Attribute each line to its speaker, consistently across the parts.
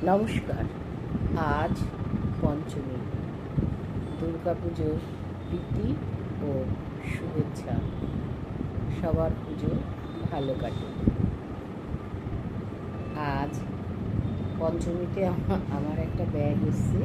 Speaker 1: নমস্কার। আজ পঞ্চমী। দুর্গাপুজোর প্রীতি ও শুভেচ্ছা। সবার পুজো ভালো কাটুক। আজ পঞ্চমীতে আমার একটা ব্যাগ এসছে।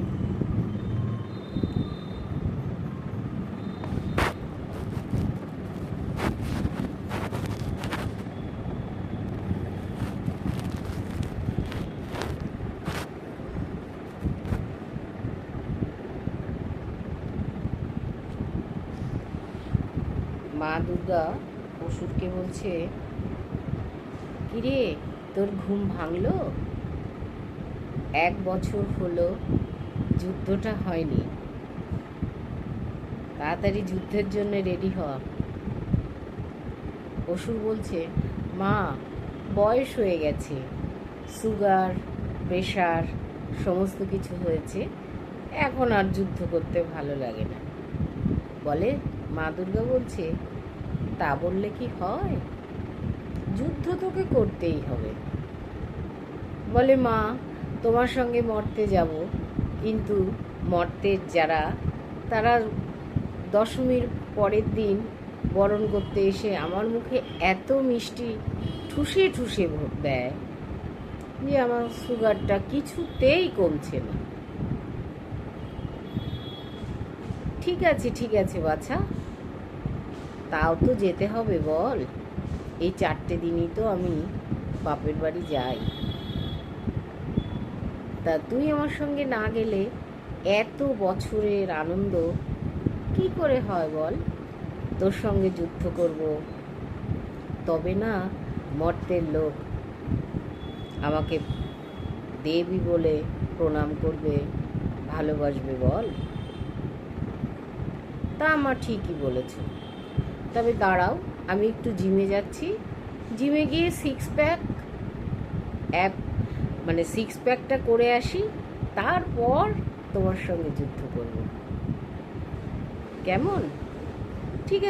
Speaker 1: মা দুর্গা অসুরকে বলছে, কিরে তোর ঘুম ভাঙলো? 1 বছর হলো যুদ্ধটা হয়নি, তাড়াতাড়ি যুদ্ধের জন্য রেডি হ। অসুর বলছে, মা বয়স হয়ে গেছে, সুগার প্রেশার সমস্ত কিছু হয়েছে, এখন আর যুদ্ধ করতে ভালো লাগে না। বলে মা দুর্গা বলছে, তা বললে কি হয়, যুদ্ধ তোকে করতেই হবে। বলে মা তোমার সঙ্গে মরতে যাব, কিন্তু মর্তের যারা তারা দশমীর পরের দিন বরণ করতে এসে আমার মুখে এত মিষ্টি ঠুসে ঠুসে দেয় যে আমার সুগারটা কিছুতেই কমছে না। ঠিক আছে বাছা, তাও তো যেতে হবে বল, এই 4টে দিনই তো আমি বাপের বাড়ি যাই। তা তুই আমার সঙ্গে না গেলে এত বছরের আনন্দ কি করে হয় বল? তোর সঙ্গে যুদ্ধ করব, তবে না মর্তের লোক আমাকে দেবী বলে প্রণাম করবে, ভালোবাসবে বল? তা আমার ঠিকই বলেছ, তবে দাঁড়াও, আমি একটু জিমে যাচ্ছি, জিমে গিয়ে সিক্স প্যাকটা করে আসি, তারপর তোমার সঙ্গে যুদ্ধ করব, কেমন? ঠিক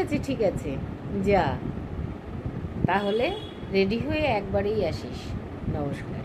Speaker 1: আছে যা, তাহলে রেডি হয়ে একবারেই আসিস। নমস্কার।